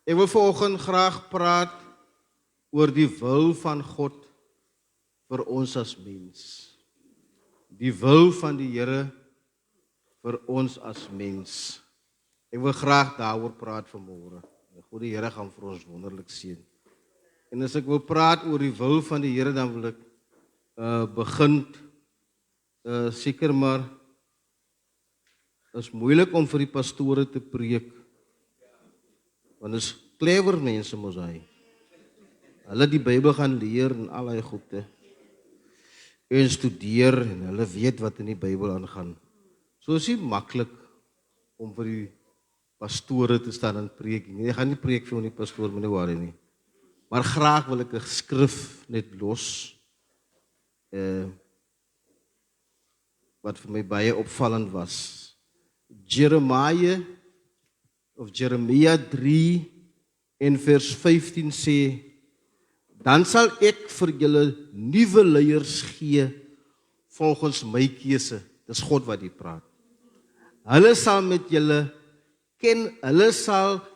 Ek wil vanoggend graag praat oor die wil van God vir ons as mens. Die wil van die Here vir ons as mens. Ek wil graag daaroor praat vanmôre. God die Here gaan vir ons wonderlik seën. En as ek wil praat oor die wil van die Here, dan wil ek begin seker maar is moeilik om vir die pastore te preek. Want is clever mense mos hy. Hulle die Bybel gaan leer en al die goede. En studeer en hulle weet wat in die Bybel aangaan. So is dit maklik om vir die pastore te staan en preek. Nee, ek gaan nie preek vir die pastoor, moenie worry nie. Maar graag wil ek 'n skrif net los. Wat vir my baie opvallend was. Jeremia 3 en vers 15 sê, dan sal ek vir julle nuwe leiers gee volgens my keuse. Dis God wat hier praat. Hulle sal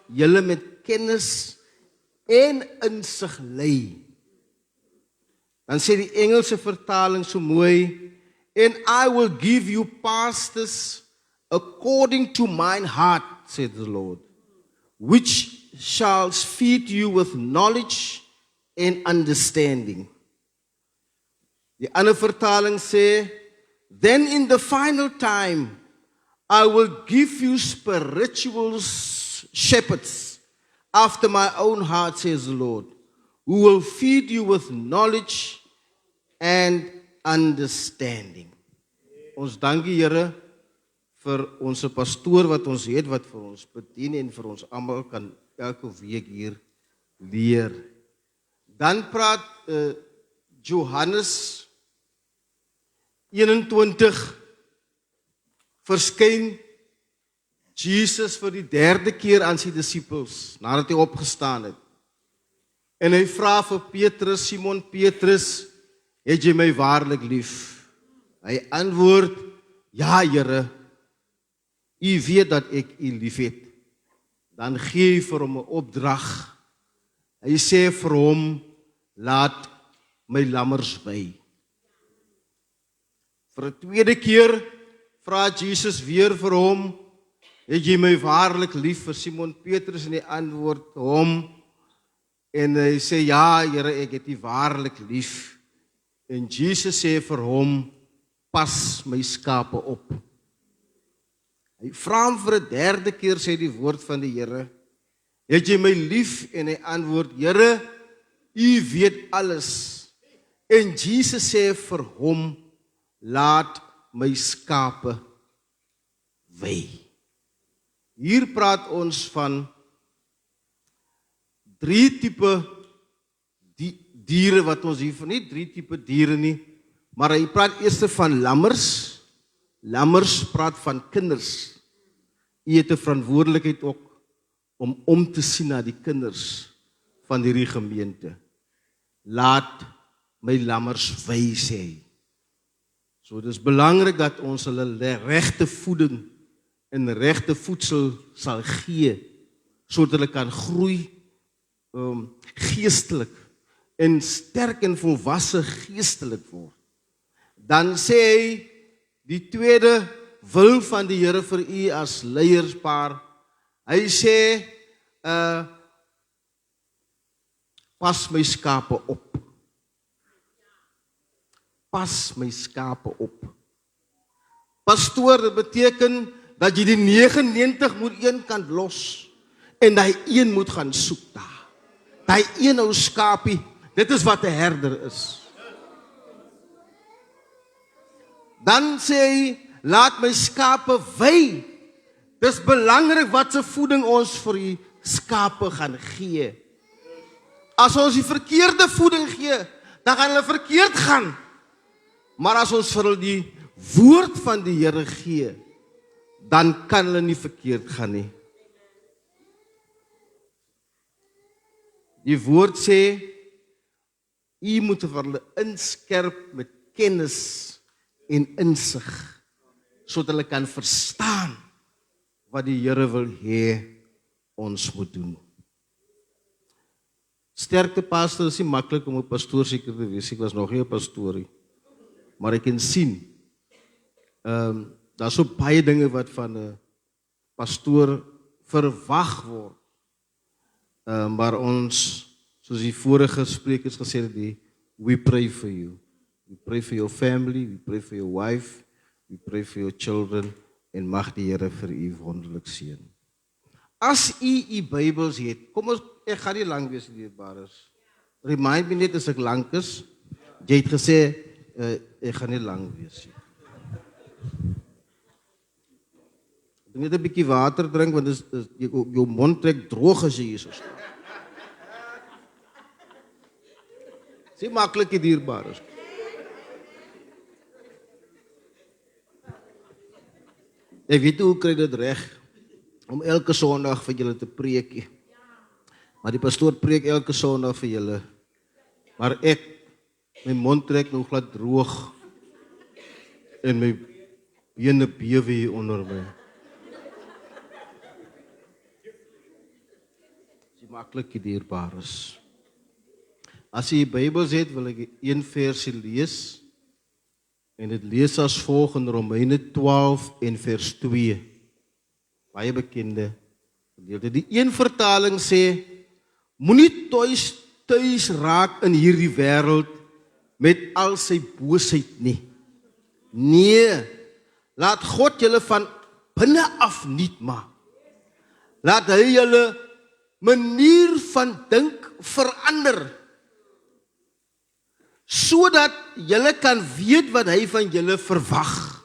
julle met kennis en insig lei. Dan sê die Engelse vertaling so mooi, and I will give you pastors according to mine heart, said the Lord, which shall feed you with knowledge and understanding. Die ander vertaling sê, then in the final time, I will give you spiritual shepherds after my own heart, says the Lord, who will feed you with knowledge and understanding. Ons dank die Here vir ons pastoor wat ons het, wat vir ons bedien en vir ons almal kan elke week hier leer. Dan praat Johannes 21 verskyn Jesus vir die 3de keer aan sy disippels nadat hy opgestaan het. En hy vra vir Petrus, Simon Petrus, het jy my waarlik lief? Hy antwoord, ja Here, U weet dat ek U liefhet. Dan gee hy vir hom 'n opdrag. Hy sê vir hom, laat my lammers by. Vir 'n tweede keer vra Jesus weer vir hom, het jy my waarlik lief? Vir Simon Petrus, en hy antwoord hom, en hy sê, ja Here, ek het U waarlik lief. En Jesus sê vir hom, pas my skape op. Hy vra hom vir 'n 3de keer, sê die woord van die Here, het jy my lief? En hy antwoord, Here, U weet alles. En Jesus sê vir hom, laat my skape wei. Hier praat ons van 3 tipe diere wat ons hier van, nie 3 tipe diere nie, maar hy praat eers van lammers. Lammers praat van kinders. U het 'n verantwoordelikheid ook om te sien na die kinders van hierdie gemeente. Laat my lammers wei, sê hy. So dis belangrik dat ons hulle regte voeding en regte voedsel sal gee, sodat hulle kan groei geestelik en sterk en volwasse geestelik word. Dan sê hy, die tweede wil van die Here vir u as leierspaar, hy sê, pas my skape op. Pas my skape op. Pastoor, dit beteken dat jy die 99 moet een kant los en daai een moet gaan soek daar. Daai een ou skapie, dit is wat 'n herder is. Dan sê hy, laat my skape wei. Dis belangrik wat se voeding ons vir die skape gaan gee. As ons die verkeerde voeding gee, dan gaan hulle verkeerd gaan. Maar as ons vir hulle die woord van die Here gee, dan kan hulle nie verkeerd gaan nie. Die woord sê, u moet vir hulle inskerp met kennis en insig, sodat hulle kan verstaan wat die Here wil hê ons moet doen. sterkte pastor is nie maklik om 'n pastoor seker te wees. Ek was nog nie 'n pastoor nie. Maar ek kan sien, daar's so baie dinge wat van 'n pastoor verwag word. Maar ons, soos die vorige sprekers gesê het, we pray for you. We pray for your family, we pray for your wife, we pray for your children, en mag die Here vir u wonderlik seën. As u Bybels het, kom ons, ek gaan nie lang wees, dierbares. Remind me net as ek lank is. Jy het gesê, ek gaan nie lang wees nie. Ek moet net 'n bietjie water drink, want jou mond trek droog as jy hier so staan. Dis nie maklik, dierbares. Ek weet hoe kry dit reg om elke Sondag vir julle te preek. Maar die pastoor preek elke Sondag vir julle. Maar my mond trek nou glad droog en my bene bewe hier onder my. Dis maklik, dierbares. As jy die Bybels het, wil ek 1 versie lees. En dit lees as volg in Romeine 12 en vers 2. Baie bekende gedeelte. Die een vertaling sê, moenie tuis raak in hierdie wêreld met al sy boosheid nie. Nee, laat God julle van binne af nuut maak. Laat hy julle manier van dink verander, sodat julle kan weet wat hy van julle verwag.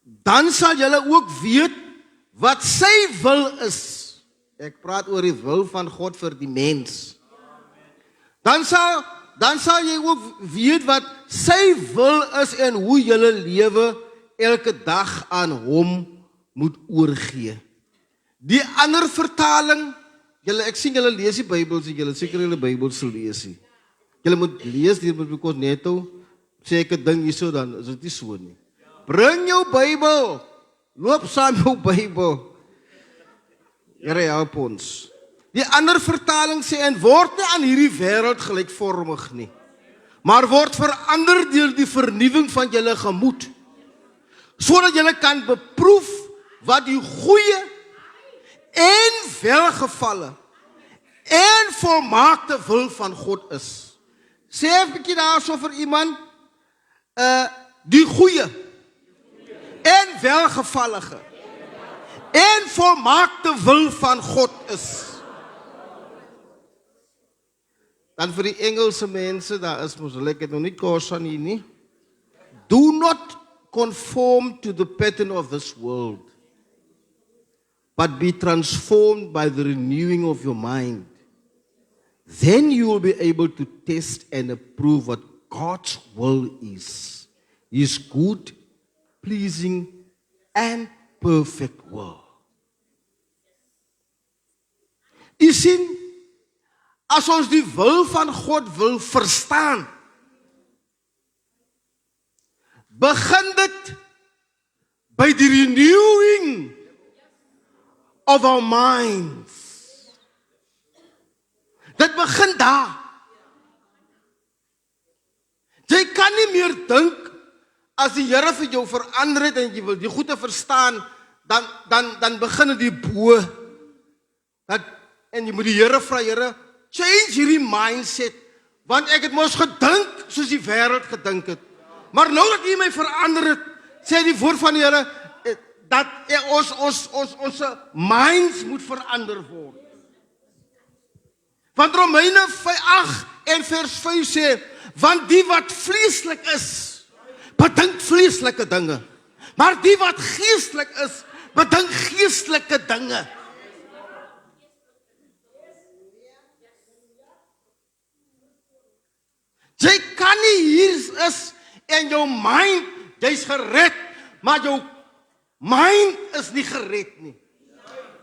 Dan sal julle ook weet wat sy wil is. Ek praat oor die wil van God vir die mens. Dan sal jy ook weet wat sy wil is en hoe julle lewe elke dag aan hom moet oorgee. Die ander vertaling, ek sien julle lees die Bybels, julle seker julle Bybels sal lees. Julle moet lees, hier moet ek net sê ek 'n ding hierso, dan is dit nie so nie. Bring jou Bybel, loop saam jou Bybel. Here help ons. Die ander vertaling sê, en word nie aan hierdie wêreld gelykvormig nie, maar word verander deur die vernuwing van julle gemoed, sodat julle kan beproef wat die goeie en welgevalle en volmaakte wil van God is. Sê 'n bietjie daarso vir iemand, die goeie en welgevallige en volmaakte wil van God is. Dan vir die Engelse mense, daar is mos, ek het nog nie kos aan hier nie. Do not conform to the pattern of this world, but be transformed by the renewing of your mind. Then you will be able to test and approve what God's will is. His good, pleasing, and perfect will. U sien, as ons die wil van God wil verstaan, begin dit by die renewing of our minds. Dit begin daar. Jy kan nie meer dink, as die Here vir jou verander het en jy wil die goeie verstaan, dan begin dit die bo. En jy moet die Here vra, Here, change hierdie mindset, want ek het mos gedink soos die wêreld gedink het. Maar nou dat U my verander het, sê die woord van die Here, dat ons minds moet verander word. Want Romeine 8 en vers 5 sê, want die wat vleeslik is, bedink vleeslike dinge. Maar die wat geestelik is, bedink geestelike dinge. Jy kan nie hier is en jou mind, jy's gered, maar jou mind is nie gered nie.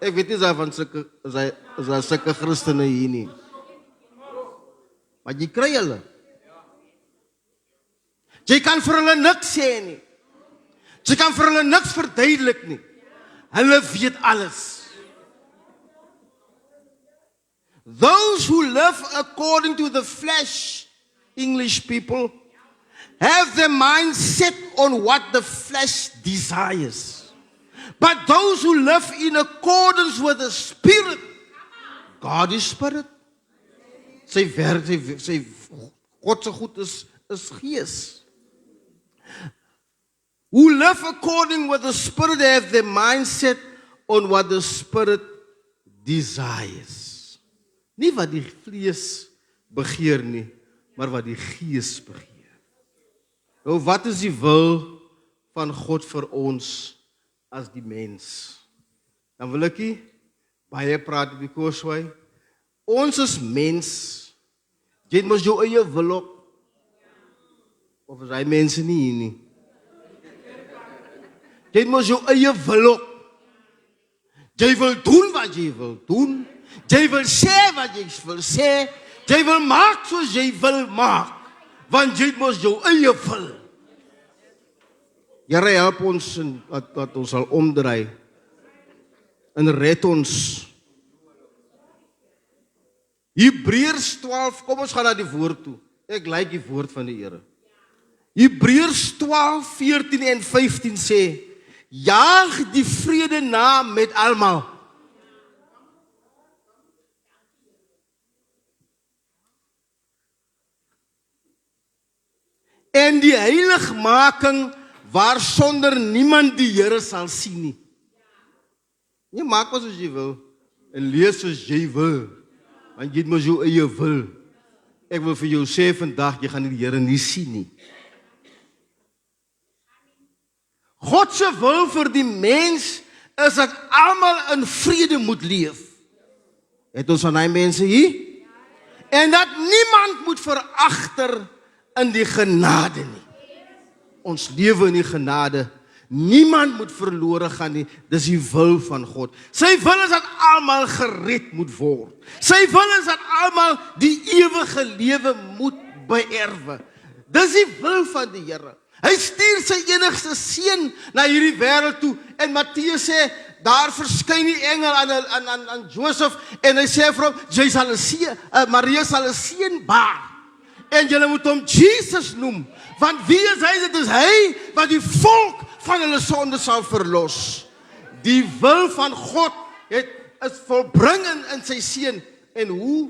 Ek weet nie is daar sulke Christene hier nie. Maar jy kry hulle. Jy kan vir hulle niks sê nie. Jy kan vir hulle niks verduidelik nie. Hulle weet alles. Those who live according to the flesh, English people, have their mind set on what the flesh desires. But those who live in accordance with the Spirit, God is Spirit. Sy werk, sy God se goed is gees. Who live according with the Spirit have their mindset on what the Spirit desires. Nie wat die vlees begeer nie, maar wat die gees begeer. Nou, wat is die wil van God vir ons as die mens? Dan wil ek nie baie praat because why? Ons is mens. Jy het mos jou eie wil op. Of is hy mense nie hier nie? Jy het mos jou eie wil op. Jy wil doen wat jy wil doen. Jy wil sê wat jy wil sê. Jy wil maak soos jy wil maak. Want jy het mos jou eie wil. Here help ons dat ons sal omdraai. En red ons. Hebreërs 12, kom ons gaan na die woord toe. Ek like die woord van die Here. Hebreërs 12, 14 en 15 sê, jaag die vrede na met almal. En die heiligmaking waarsonder niemand die Here sal sien nie. Nie maak wat soos jy wil en lees soos jy wil. Want jy het mos jou eie wil. Ek wil vir jou sê vandag, jy gaan die Here nie sien nie. God se wil vir die mens is dat almal in vrede moet leef. Het ons van die mense hier? En dat niemand moet veragter in die genade nie. Ons lewe in die genade. Niemand moet verlore gaan nie. Dis die wil van God. Sy wil is dat almal gered moet word. Sy wil is dat almal die ewige lewe moet beerwe. Dis die wil van die Here. Hy stuur sy enigste seun na hierdie wêreld toe en Matteus sê daar verskyn die engel aan Josef en hy sê vir hom jy sal 'n seun, Maria sal 'n seun baar. En julle moet hom Jesus noem, want wie is hy? Dit is hy wat die volk van hulle sonde sal verlos. Die wil van God is volbring in sy seun. En hoe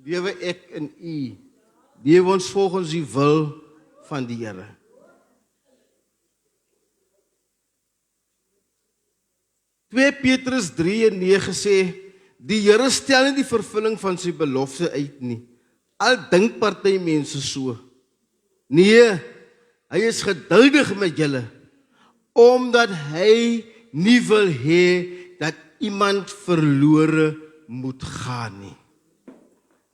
lewe ek en u? Lewe ons volgens die wil van die Here. 2 Petrus 3:9 sê, die Here stel nie die vervulling van sy belofte uit nie. Al dink party mense so. Nee, hy is geduldig met julle, omdat hy nie wil hê dat iemand verlore moet gaan nie.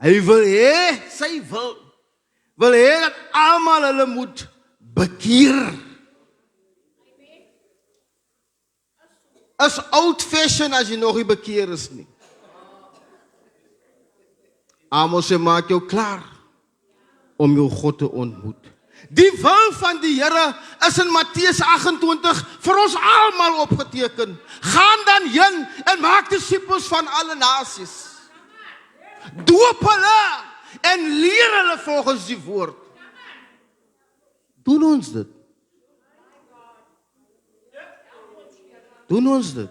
Hy wil hê, sy wil hê dat almal hulle moet bekeer. Is old fashion as jy nog nie bekeer is nie. Amos sê, maak jou klaar om jou God te ontmoet. Die wil van die Here is in Matteus 28 vir ons almal opgeteken. Gaan dan heen en maak disippels van alle nasies. Doop hulle en leer hulle volgens die woord. Doen ons dit? Doen ons dit?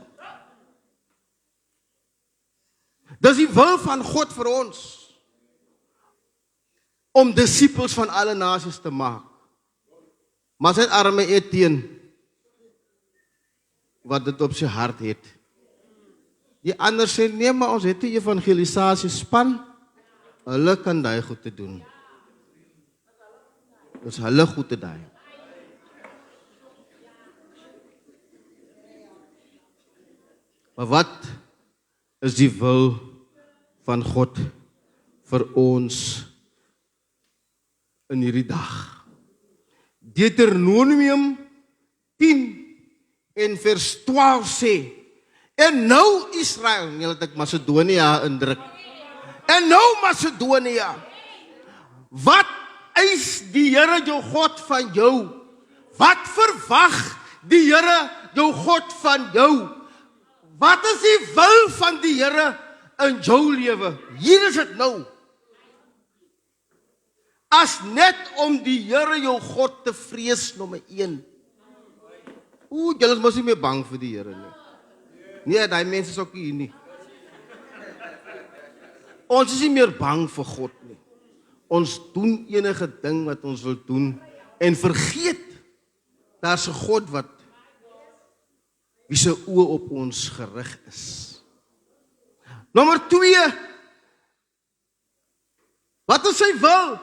Dis die wil van God vir ons, om disippels van alle nasies te maak. Maar sy arme eet teen wat dit op sy hart het. Die ander sê, nee, maar ons het 'n evangelisasie span, hulle kan daai goed te doen. Dis hulle goed te daai. Maar wat is die wil van God vir ons in hierdie dag? Deuteronomium 10 en vers 12 sê, en nou Israel, nie dat ek Macedonia indruk, en nou Macedonia, wat eis die Here jou God van jou? Wat verwag die Here jou God van jou? Wat is die wil van die Here in jou lewe. Hier is dit nou. As net om die Here jou God te vrees, nommer 1. Julle is mos nie meer bang vir die Here nie. Nee, die mense is ook hier nie. Ons is nie meer bang vir God nie. Ons doen enige ding wat ons wil doen en vergeet, daar's 'n God wie se oë op ons gerig is. Nommer 2, wat is sy wil?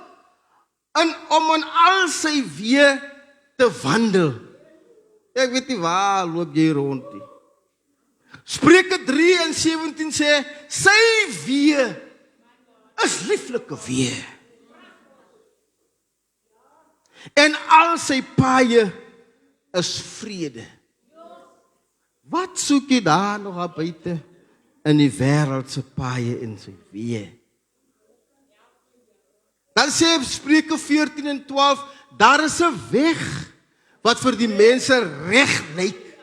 Om in al sy weë te wandel. Ek weet nie waar loop jy rond nie. Spreuke 3:17 sê, sy weë is lieflike weë. En al sy paaie is vrede. Wat soek jy daar nog buite in die wêreld se paaie en sy weë? Dan sê Spreuke 14:12, daar is 'n weg wat vir die mense reg lyk.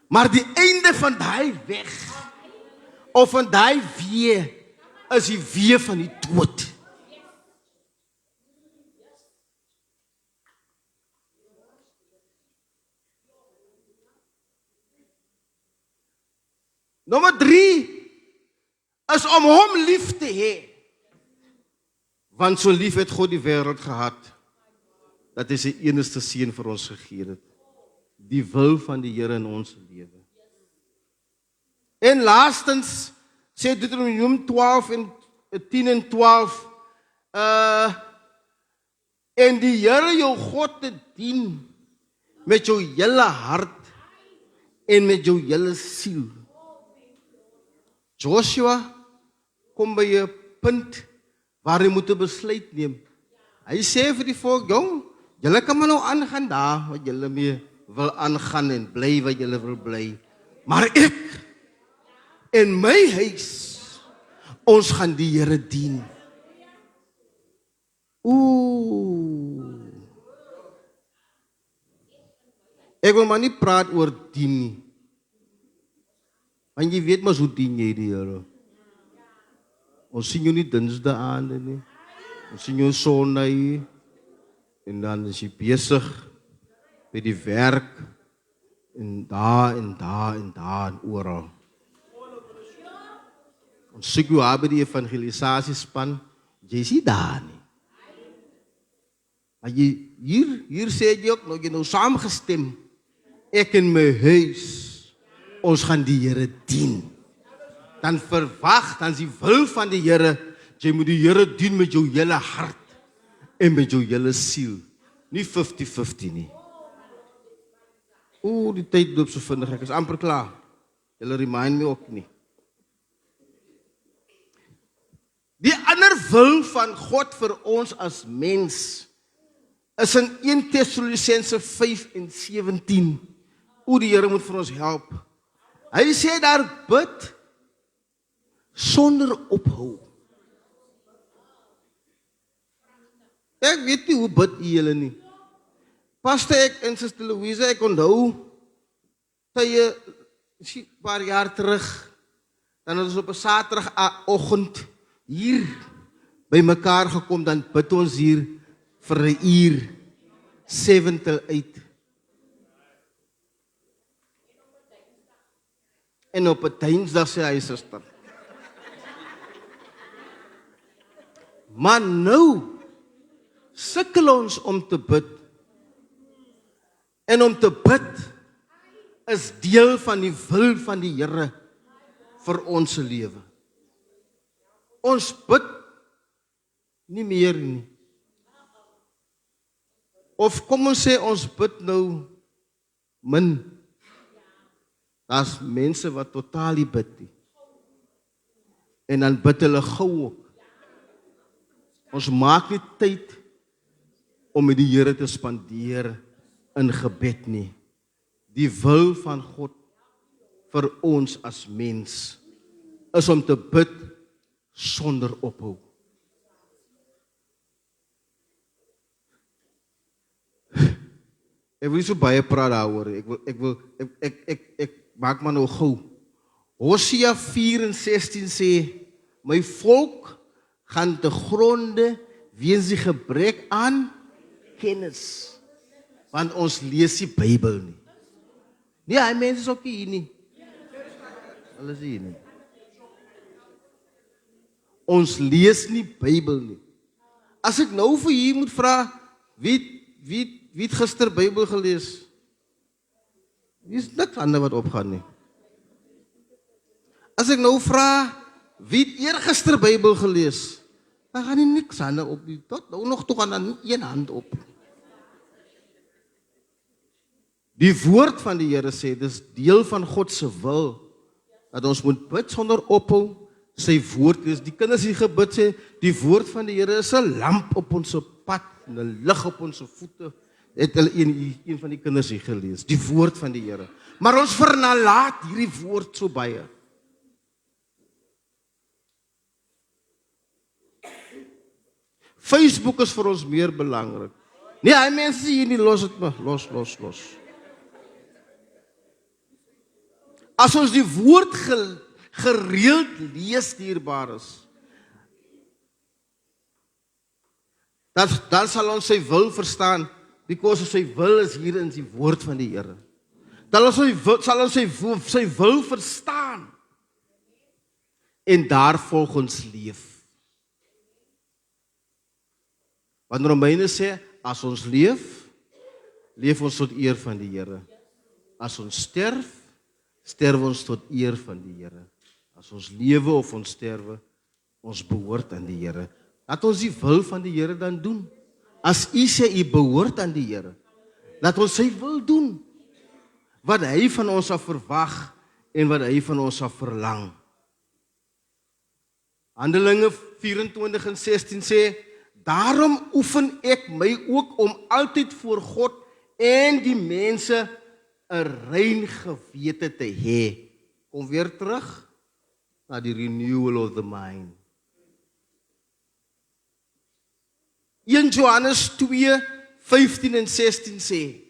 Maar die einde van daai weg, of van daai weë, is die weë van die dood. Nommer 3 is om hom lief te hê. Want so lief het God die wêreld gehad, dat hy sy enigste seun vir ons gegee het. Die wil van die Here in ons lewe. En laastens, sê Deuteronomium 10:12, en die Here jou God te dien, met jou hele hart, en met jou hele siel. Joshua kom by 'n punt waar hy moet 'n besluit neem. Hy sê vir die volk, julle kan maar nou aangaan daar wat julle mee wil aangaan en bly wat julle wil bly. Maar ek en my huis, ons gaan die Here dien. Ek wil maar nie praat oor dien nie. Want jy weet mos hoe dien jy die Here. Ons sien jou nie Dinsdae aande nie. Ons sien jou Sondag en dan is jy besig by die werk en daar en daar en daar en oral. Ons soek jou by die evangelisasiespan, jy is nie daar nie. Maar hier sê jy ook, jy nou saamgestem, ek en my huis, ons gaan die Here dien. Dan verwag, dan is die wil van die Here, jy moet die Here dien met jou hele hart en met jou hele siel. Nie 50-50 nie. Die tyd loop so vinnig, ek is amper klaar. Julle remind my ook nie. Die ander wil van God vir ons as mens is in 1 Thessalonisense 5:17. Die Here moet vir ons help. Hy sê daar bid sonder ophou. Ek weet nie hoe bid julle nie. Paste ek en Suster Louise, ek onthou tye, een paar jaar terug, dan het ons op 'n Saterdagoggend hier by mekaar gekom, dan bid ons hier vir 'n uur, 7 till 8. En op 'n Dinsdag sê hy, suster. Maar nou sukkel ons om te bid. En om te bid is deel van die wil van die Here vir ons lewe. Ons bid nie meer nie. Of kom ons sê ons bid nou min. Daar's mense wat totaal nie bid nie. En dan bid hulle gou ook. Ons maak nie tyd om met die Here te spandeer in gebed nie. Die wil van God vir ons as mens is om te bid sonder ophou. Ek wil nie so baie praat daaroor. Ek maak maar nou gou. Hosea 4:16 sê, my volk gaan te gronde weens die gebrek aan kennis. Want ons lees die Bybel nie. Nee, hy mense is ook hier nie. Hulle is hier nie. Ons lees nie Bybel nie. As ek nou vir hier moet vra, wie het gister Bybel gelees? Wie is niks ander wat opgaan nie. As ek nou vra, wie het eergister Bybel gelees? Dan gaan nie niks ander op nie. Tot nou nog toe gaan dan een hand op. Die woord van die Here sê, dis deel van God se wil, dat ons moet bid sonder ophou, sy woord is, die kinders die gebid sê, die woord van die Here is 'n lamp op ons pad, en 'n lig op ons voete, het hulle een van die kinders hier gelees, die woord van die Here. Maar ons vernalaat hierdie woord so baie. Facebook is vir ons meer belangrik. Nee, hy mense hier nie, los het maar, los. As ons die woord gereeld lees, dierbares, dan sal ons sy wil verstaan, because sy wil is hier in die woord van die Here. Dan sal ons sy wil verstaan, en daar volg ons leef. Want Romeine sê, as ons leef ons tot eer van die Here. As ons sterf ons tot eer van die Here. As ons lewe of ons sterwe, ons behoort aan die Here. Laat ons die wil van die Here dan doen. As u sê u behoort aan die Here, laat ons sy wil doen. Wat hy van ons sal verwag en wat hy van ons sal verlang. Handelinge 24:16 sê, daarom oefen ek my ook om altyd voor God en die mense 'n rein gewete te hê. Kom weer terug na die renewal of the mind. 1 Johannes 2:15 en 16 sê,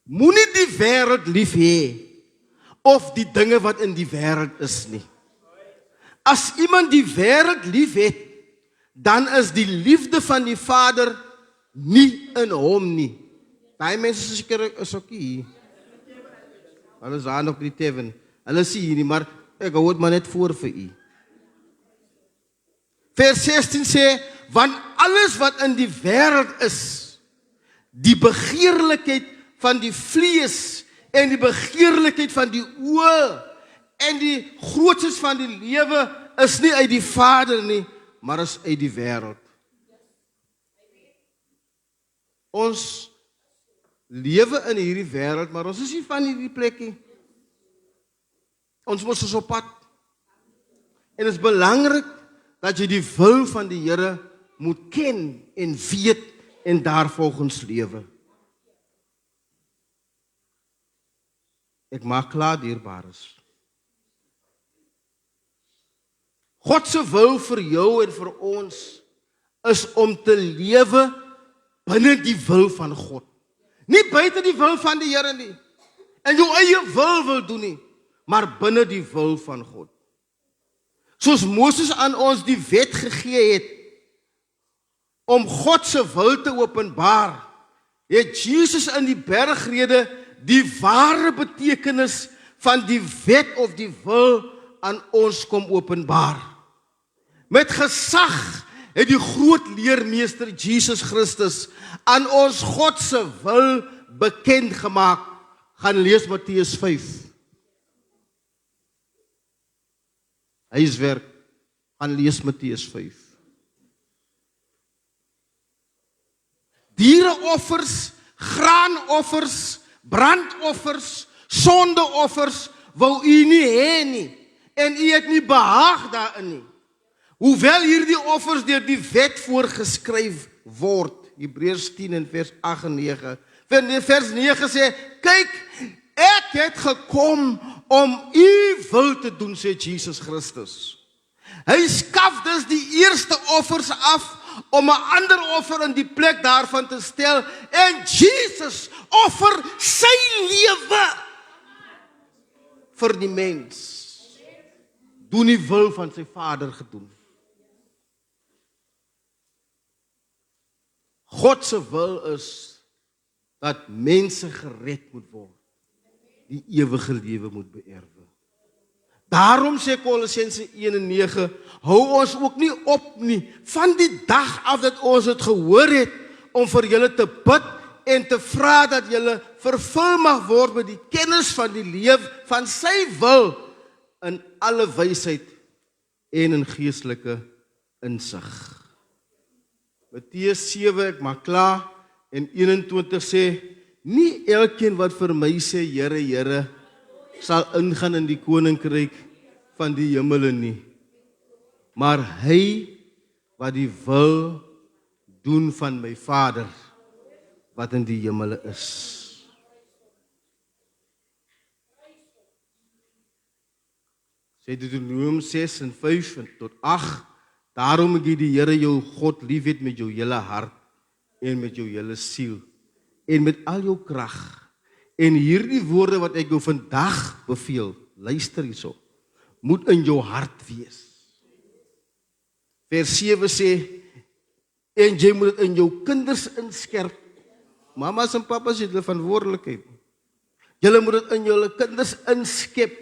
moenie die wêreld lief hê of die dinge wat in die wêreld is nie. As iemand die wêreld lief het, dan is die liefde van die Vader nie in hom nie. Daai mense is ook hier. Hulle is aan op die tevin. Hulle sê hier nie, maar ek hou dit maar net voor vir u. Vers 16 sê, want alles wat in die wêreld is, die begeerlikheid van die vlees en die begeerlikheid van die oë en die grootstes van die lewe is nie uit die Vader nie, maar is uit die wêreld. Ons lewe in hierdie wêreld, maar ons is nie van hierdie plekkie. Ons moet op pad. En het is belangrik dat jy die wil van die Here moet ken en weet en daarvolgens lewe. Ek maak klaar, dierbares. God se wil vir jou en vir ons is om te lewe binne die wil van God. Nie buite die wil van die Here nie. En jou eie wil doen nie, maar binne die wil van God. Soos Moses aan ons die wet gegee het om God se wil te openbaar, het Jesus in die bergrede die ware betekenis van die wet of die wil aan ons kom openbaar. Met gesag het die groot leermeester Jesus Christus aan ons God se wil bekend gemaak. Gaan lees Matteus 5. Huiswerk, gaan lees Matteus 5. Diereoffers, graanoffers, brandoffers, sondeoffers wou u nie hê nie, en u het nie behaag daarin nie. Hoewel hierdie offers deur die wet voorgeskryf word, Hebreërs 10 en vers 8 en 9. Vers 9 sê, kyk, ek het gekom om u wil te doen, sê Jesus Christus. Hy skaf dus die eerste offers af, om 'n ander offer in die plek daarvan te stel, en Jesus offer sy lewe. vir die mens. Doen die wil van sy Vader gedoen. God se wil is dat mense gered moet word, die ewige lewe moet beerwe. Daarom sê Kolossense 1:9, hou ons ook nie op nie, van die dag af dat ons het gehoor het, om vir julle te bid en te vra dat julle vervul mag word met die kennis van die lewe van sy wil in alle wysheid en in geestelike insig. Matteus 7, ek maak klaar, en 21 sê, nie elkeen wat vir my sê, Here, Here, sal ingaan in die koninkryk van die hemele nie, maar hy wat die wil doen van my Vader, wat in die hemele is. Sê Deuteronomium 6:5-8, daarom moet jy die Here jou God lief hê met jou hele hart, en met jou hele siel, en met al jou krag. En hierdie woorde wat ek jou vandag beveel, luister hierso, moet in jou hart wees. Vers 7 sê, en jy moet dit in jou kinders inskerp. Mamas en papas het hulle verantwoordelikheid. Julle moet dit in julle kinders inskep,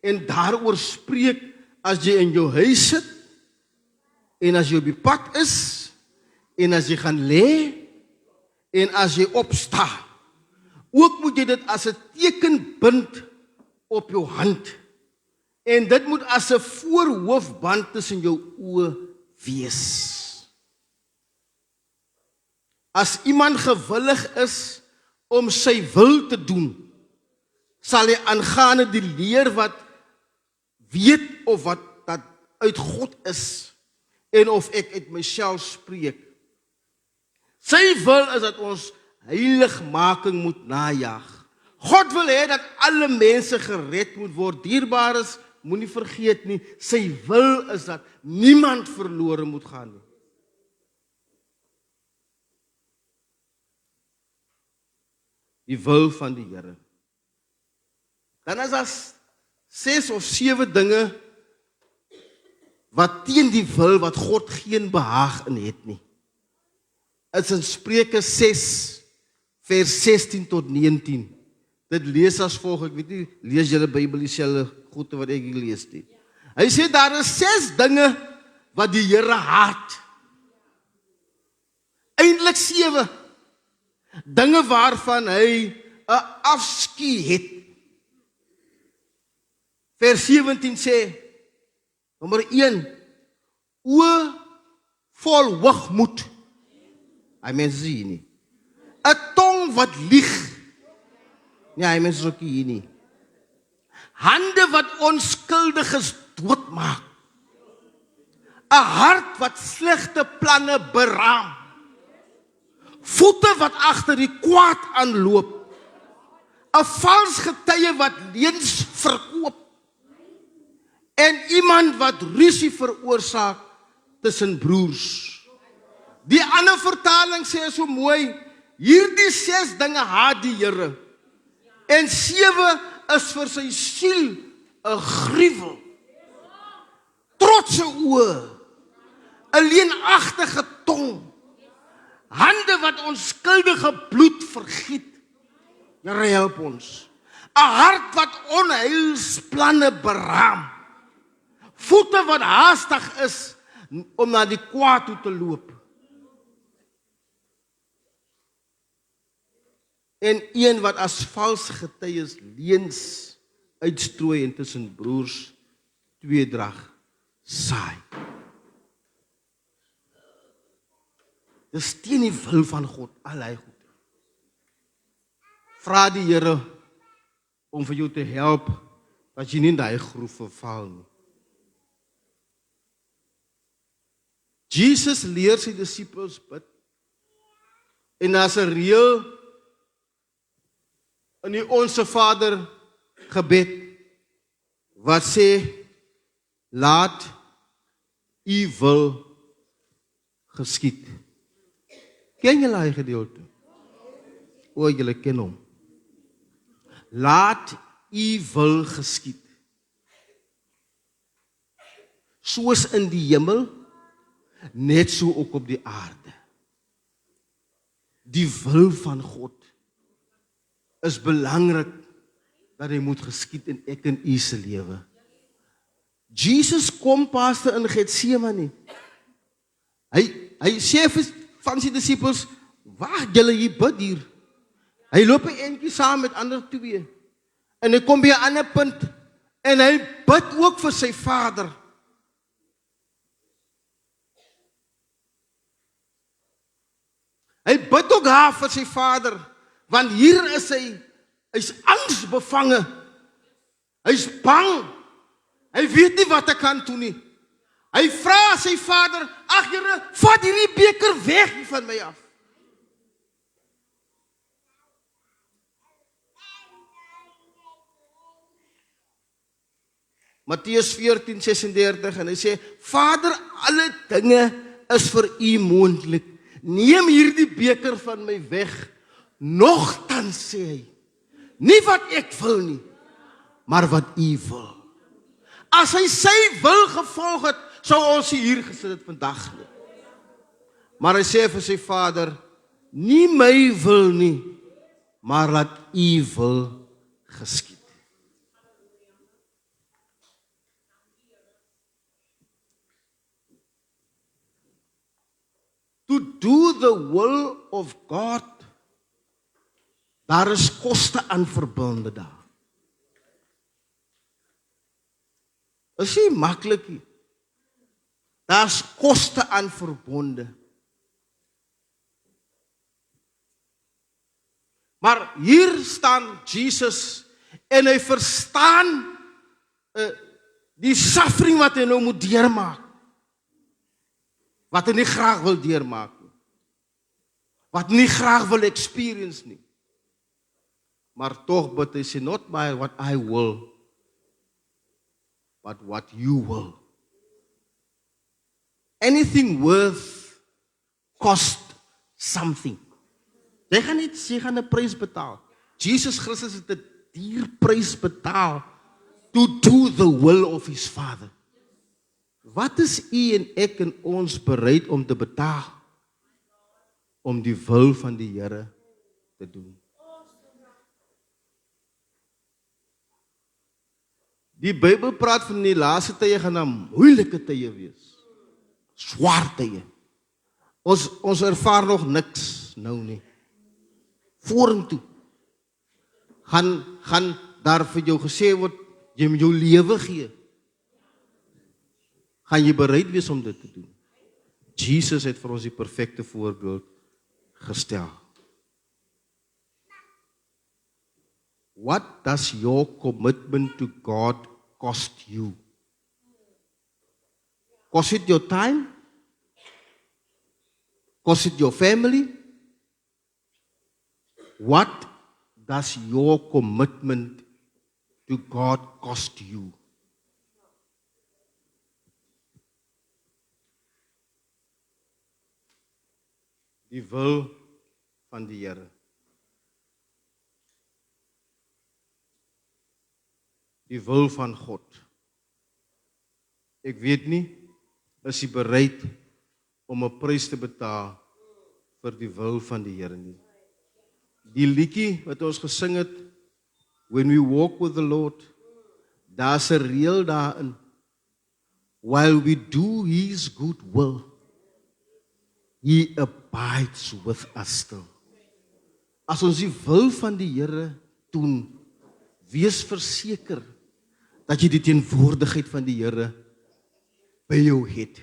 en daaroor spreek, as jy in jou huis sit, en as jy op die pad is, en as jy gaan lê, en as jy opstaan. Ook moet jy dit as 'n teken bind op jou hand. En dit moet as 'n voorhoofband tussen jou oë wees. As iemand gewillig is om sy wil te doen, sal hy aangaande die leer wat weet of wat dat uit God is, en of ek uit myself spreek. Sy wil is dat ons heiligmaking moet najag. God wil hê dat alle mense gered moet word. Dierbares, moenie vergeet nie, sy wil is dat niemand verlore moet gaan nie. Die wil van die Here. Dan is daar 6 of 7 dinge wat teen die wil wat God geen behaag in het nie. Dit is in Spreuke 6 vers 16-19. Dit lees as volg, ek weet nie, lees julle Bybel dieselfde goed wat ek gelees het. Hy sê daar is 6 dinge wat die Here haat. Eintlik 7 dinge waarvan hy 'n afskuw het. Vers 17 sê, nommer 1, oë vol hoogmoed. Hy mens is hier nie. 'n tong wat lieg. Nee, hy mens is ook hier nie. Hande wat onskuldiges doodmaak. 'n hart wat slegte planne beraam. Voete wat agter die kwaad aanloop. 'n vals getuie wat leuns verkoop. En iemand wat rusie veroorsaak tussen broers. Die ander vertaling sê so mooi, hierdie 6 dinge haat die Here. En 7 is vir sy siel 'n gruwel. Trotse oë, 'n leenagtige tong, hande wat onskuldige bloed vergiet. Here help ons. 'n hart wat onheilsplanne beraam. Voete wat haastig is om na die kwaad toe te loop. En een wat as vals getuies leuns uitstrooi en tussen broers tweedrag saai. Dis teen die wil van God, al hy goed. Vra die Here om vir jou te help, dat jy nie in daai groef verval nie. Jesus leer sy disippels bid, en daar's 'n reël in die Onse Vader gebed, wat sê, laat u wil geskied. Ken julle hy gedeelte? O, julle ken hom. Laat u wil geskied. soos in die hemel, net so ook op die aarde. Die wil van God is belangrik dat hy moet geskied in ek en u se lewe. Jesus kom pastor in Getsemane. Hy sê vir van sy disippels, "Wag julle hier bid hier." Hy loop 'n entjie saam met ander twee. En hy kom by 'n ander punt en hy bid ook vir sy Vader. Hy bid ook daar vir sy Vader, want hier is hy's angsbevange. Hy's bang. Hy weet nie wat hy kan doen nie. Hy vra sy Vader, "Ag Here, vat hierdie beker weg van my af." Matteus 14:36 en hy sê, "Vader, alle dinge is vir u moontlik. Neem hierdie beker van my weg." Nogtans sê hy, "Nie wat ek wil nie, maar wat u wil." As hy sy wil gevolg het, sou ons hier gesit het vandag nie. Maar hy sê vir sy Vader, "Nie my wil nie, maar laat u wil geskied." To do the will of God, daar is koste aan verbonde daar. Is nie maklik nie. Daar's koste aan verbonde. Maar hier staan Jesus en hy verstaan die suffering wat hy nou moet deurmaak. Wat hy nie graag wil deurmaak nie. Wat hy nie graag wil experience nie. Maar tog bid hy sê, "Not by what I will, but what you will." Anything worth cost something. Jy gaan 'n prys betaal. Jesus Christus het 'n duur prys betaal to do the will of his Father. Wat is u en ek en ons bereid om te betaal om die wil van die Here te doen? Die Bybel praat van die laaste tye gaan daar moeilike tye wees. Swaar tye. Ons ervaar nog niks nou nie. Vorentoe gaan daar vir jou gesê word, jy moet jou lewe gee. Gaan jy bereid wees om dit te doen? Jesus het vir ons die perfekte voorbeeld gestel. What does your commitment to God cost you? Cost it your time? Cost it your family? What does your commitment to God cost you? Die wil van die Here. Die wil van God. Ek weet nie, is jy bereid om 'n prys te betaal vir die wil van die Here nie. Die liedjie wat ons gesing het, When we walk with the Lord, daar's 'n reël daarin. While we do his good will, he abides with us still. As ons die wil van die Here doen, wees verseker dat jy die teenwoordigheid van die Here by jou het.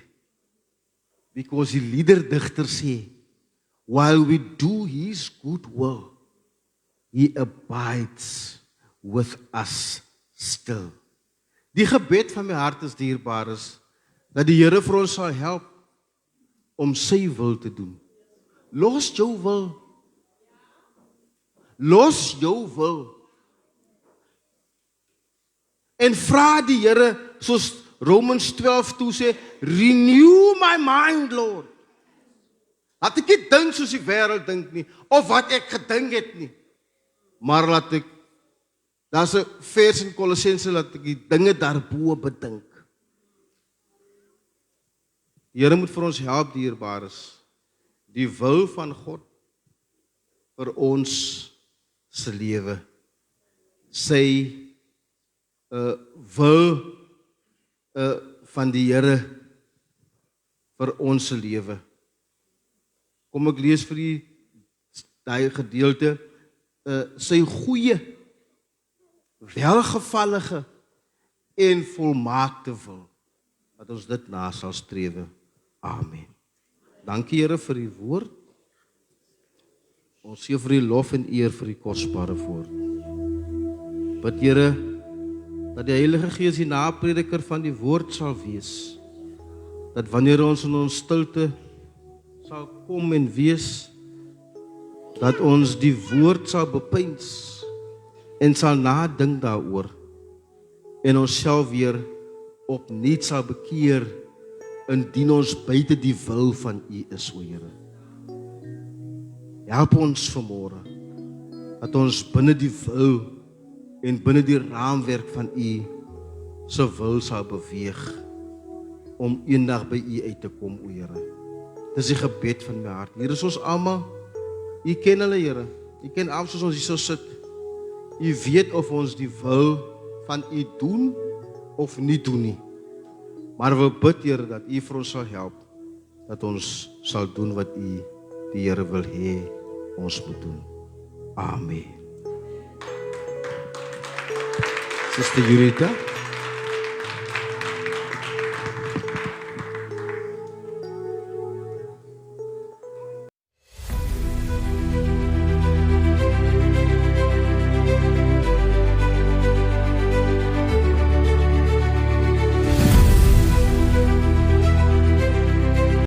Because die liederdigter sê, while we do his good will, he abides with us still. Die gebed van my hart is dierbaar is, dat die Here vir ons sal help om sy wil te doen. Los jou wil. Los jou wil. En vra die Here, soos Romans 12 toe sê, renew my mind, Lord. Laat ek nie dink soos die wêreld dink nie, of wat ek gedink het nie. Maar laat ek, daar's 'n vers in Kolossense, laat ek die dinge daarbo bedink. Die Here moet vir ons help, dierbares, die wil van God vir ons se lewe. Sy wil van die Here vir ons se lewe. Kom ek lees vir u daai gedeelte, sy goeie, welgevallige en volmaakte wil, dat ons dit na sal strewe. Amen. Dankie Here vir die woord. Ons gee vir die lof en eer vir die kosbare woord. Bid Here, dat die Heilige Gees die naprediker van die woord sal wees, dat wanneer ons in ons stilte sal kom en wees, dat ons die woord sal bepeins en sal nadink daaroor en ons self weer opnuut sal bekeer indien ons buite die wil van U is, o Here. Help ons vanmôre dat ons binne die wil en binne die raamwerk van U se wil sal beweeg om eendag by U uit te kom, o Here. Dis die gebed van my hart. Hier is ons almal. U ken hulle, Here. U ken almal soos ons hier so sit. U weet of ons die wil van U doen of nie doen nie. Maar we bid, Here, dat U vir ons sal help, dat ons sal doen wat U, die Here, wil hê ons moet doen. Amen. Sister Jurita.